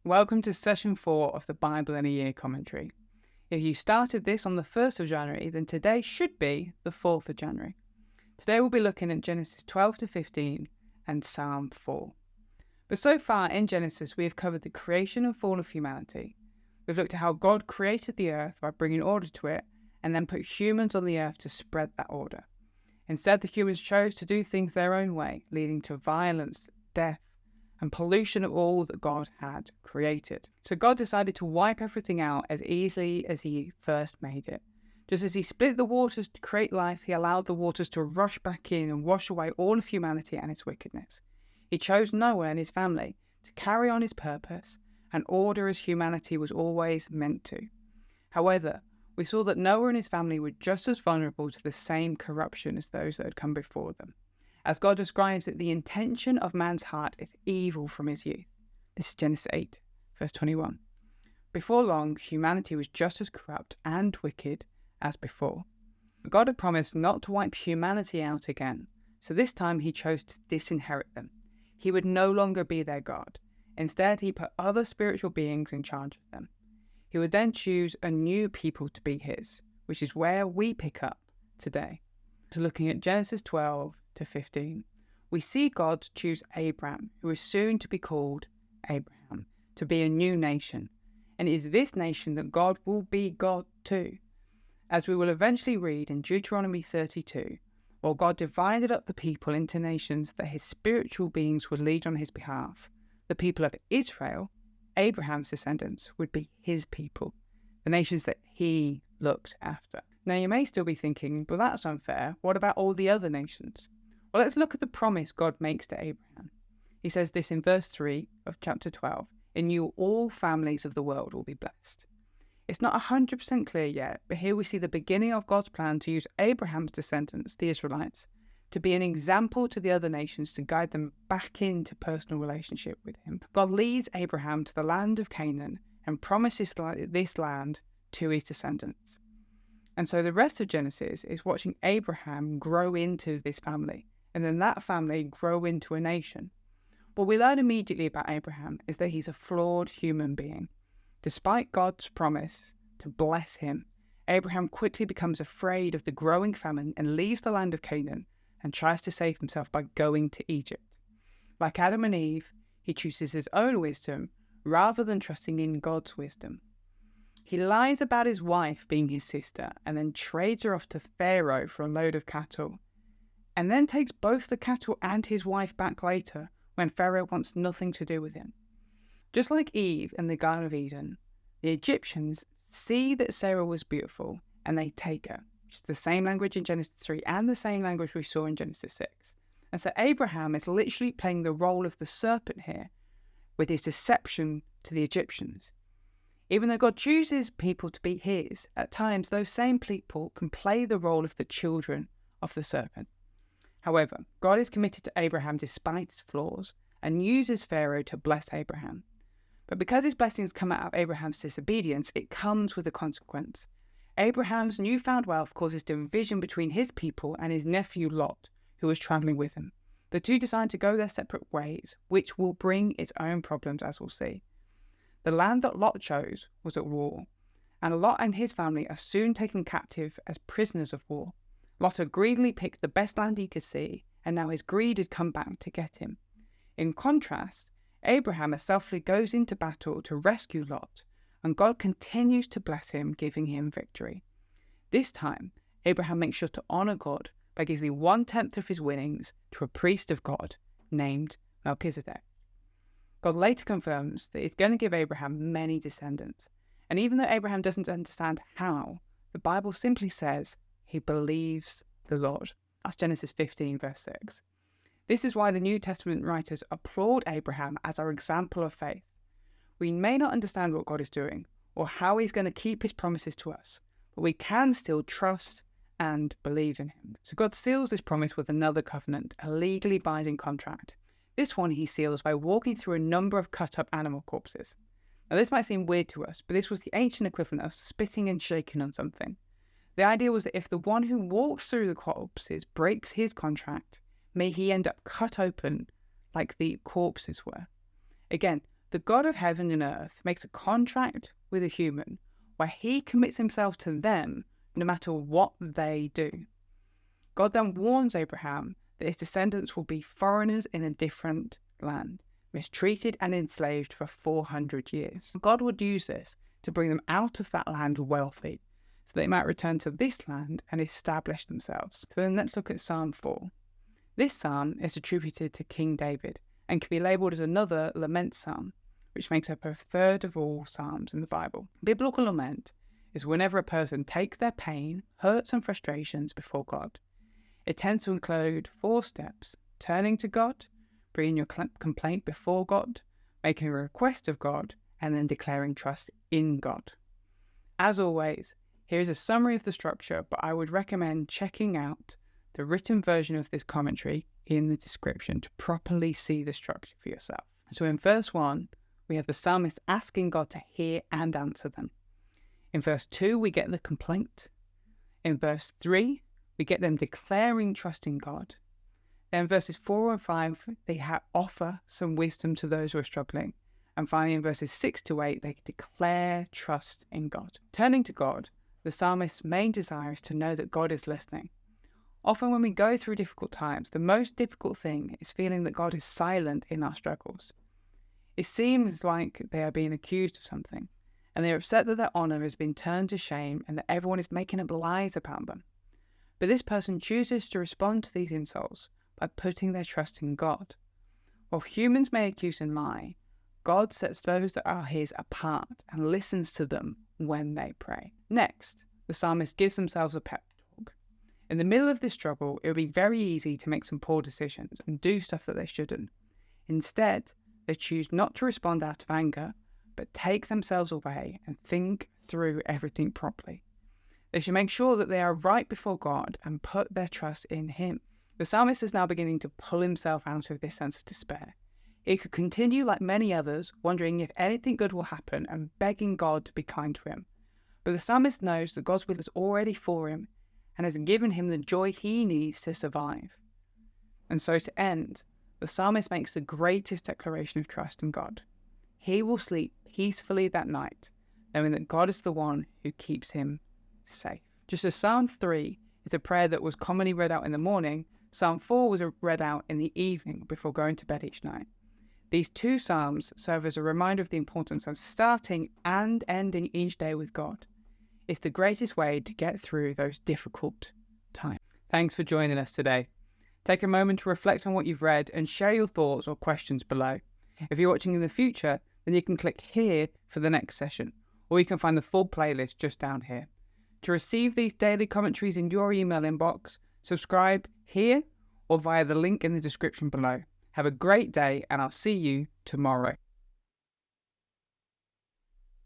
Welcome to session 4 of the Bible in a Year commentary. If you started this on the 1st of January, then today should be the 4th of January. Today we'll be looking at Genesis 12 to 15 and Psalm 4. But so far in Genesis we have covered the creation and fall of humanity. We've looked at how God created the earth by bringing order to it and then put humans on the earth to spread that order. Instead, the humans chose to do things their own way, leading to violence, death, and pollution of all that God had created. So God decided to wipe everything out as easily as he first made it. Just as he split the waters to create life, he allowed the waters to rush back in and wash away all of humanity and its wickedness. He chose Noah and his family to carry on his purpose and order as humanity was always meant to. However, we saw that Noah and his family were just as vulnerable to the same corruption as those that had come before them. As God describes it, the intention of man's heart is evil from his youth. This is Genesis 8, verse 21. Before long, humanity was just as corrupt and wicked as before. But God had promised not to wipe humanity out again, so this time he chose to disinherit them. He would no longer be their God. Instead, he put other spiritual beings in charge of them. He would then choose a new people to be his, which is where we pick up today. So looking at Genesis 12 to 15, we see God choose Abraham, who is soon to be called Abraham, to be a new nation. And it is this nation that God will be God to. As we will eventually read in Deuteronomy 32, while God divided up the people into nations that his spiritual beings would lead on his behalf, the people of Israel, Abraham's descendants, would be his people, the nations that he looked after. Now you may still be thinking, but that's unfair. What about all the other nations? Well, let's look at the promise God makes to Abraham. He says this in verse 3 of chapter 12, "In you all families of the world will be blessed." It's not 100% clear yet, but here we see the beginning of God's plan to use Abraham's descendants, the Israelites, to be an example to the other nations to guide them back into personal relationship with him. God leads Abraham to the land of Canaan and promises this land to his descendants. And so the rest of Genesis is watching Abraham grow into this family, and then that family grow into a nation. What we learn immediately about Abraham is that he's a flawed human being. Despite God's promise to bless him, Abraham quickly becomes afraid of the growing famine and leaves the land of Canaan and tries to save himself by going to Egypt. Like Adam and Eve, he chooses his own wisdom rather than trusting in God's wisdom. He lies about his wife being his sister and then trades her off to Pharaoh for a load of cattle, and then takes both the cattle and his wife back later when Pharaoh wants nothing to do with him. Just like Eve in the Garden of Eden, the Egyptians see that Sarah was beautiful and they take her, which is the same language in Genesis 3 and the same language we saw in Genesis 6. And so Abraham is literally playing the role of the serpent here with his deception to the Egyptians. Even though God chooses people to be his, at times those same people can play the role of the children of the serpent. However, God is committed to Abraham despite his flaws and uses Pharaoh to bless Abraham. But because his blessings come out of Abraham's disobedience, it comes with a consequence. Abraham's newfound wealth causes division between his people and his nephew Lot, who was travelling with him. The two decide to go their separate ways, which will bring its own problems, as we'll see. The land that Lot chose was at war, and Lot and his family are soon taken captive as prisoners of war. Lot had greedily picked the best land he could see, and now his greed had come back to get him. In contrast, Abraham selflessly goes into battle to rescue Lot, and God continues to bless him, giving him victory. This time, Abraham makes sure to honour God by giving 1/10 of his winnings to a priest of God named Melchizedek. God later confirms that he's going to give Abraham many descendants, and even though Abraham doesn't understand how, the Bible simply says he believes the Lord. That's Genesis 15 verse 6. This is why the New Testament writers applaud Abraham as our example of faith. We may not understand what God is doing or how he's going to keep his promises to us, but we can still trust and believe in him. So God seals this promise with another covenant, a legally binding contract. This one he seals by walking through a number of cut-up animal corpses. Now this might seem weird to us, but this was the ancient equivalent of spitting and shaking on something. The idea was that if the one who walks through the corpses breaks his contract, may he end up cut open like the corpses were. Again, The God of heaven and earth makes a contract with a human where he commits himself to them no matter what they do. God then warns Abraham that his descendants will be foreigners in a different land, mistreated and enslaved for 400 years. God would use this to bring them out of that land wealthy, so they might return to this land and establish themselves. So then let's look at Psalm 4. This psalm is attributed to King David and can be labelled as another lament psalm, which makes up a third of all psalms in the Bible. Biblical lament is whenever a person takes their pain, hurts and frustrations before God. It tends to include 4 steps: turning to God, bringing your complaint before God, making a request of God, and then declaring trust in God. As always, here is a summary of the structure, but I would recommend checking out the written version of this commentary in the description to properly see the structure for yourself. So in verse 1, we have the psalmist asking God to hear and answer them. In verse 2, we get the complaint. In verse 3, we get them declaring trust in God. Then verses 4 and 5, they offer some wisdom to those who are struggling. And finally, in verses 6 to 8, they declare trust in God. Turning to God, the psalmist's main desire is to know that God is listening. Often when we go through difficult times, the most difficult thing is feeling that God is silent in our struggles. It seems like they are being accused of something, and they are upset that their honour has been turned to shame and that everyone is making up lies about them. But this person chooses to respond to these insults by putting their trust in God. While humans may accuse and lie, God sets those that are his apart and listens to them when they pray. Next, the psalmist gives themselves a pep talk. In the middle of this struggle, it would be very easy to make some poor decisions and do stuff that they shouldn't. Instead, they choose not to respond out of anger, but take themselves away and think through everything properly. They should make sure that they are right before God and put their trust in him. The psalmist is now beginning to pull himself out of this sense of despair. He could continue like many others, wondering if anything good will happen and begging God to be kind to him. But the psalmist knows that God's will is already for him and has given him the joy he needs to survive. And so to end, the psalmist makes the greatest declaration of trust in God. He will sleep peacefully that night, knowing that God is the one who keeps him safe. Just as Psalm 3 is a prayer that was commonly read out in the morning, Psalm 4 was read out in the evening before going to bed each night. These 2 psalms serve as a reminder of the importance of starting and ending each day with God. It's the greatest way to get through those difficult times. Thanks for joining us today. Take a moment to reflect on what you've read and share your thoughts or questions below. If you're watching in the future, then you can click here for the next session, or you can find the full playlist just down here. To receive these daily commentaries in your email inbox, subscribe here or via the link in the description below. Have a great day, and I'll see you tomorrow.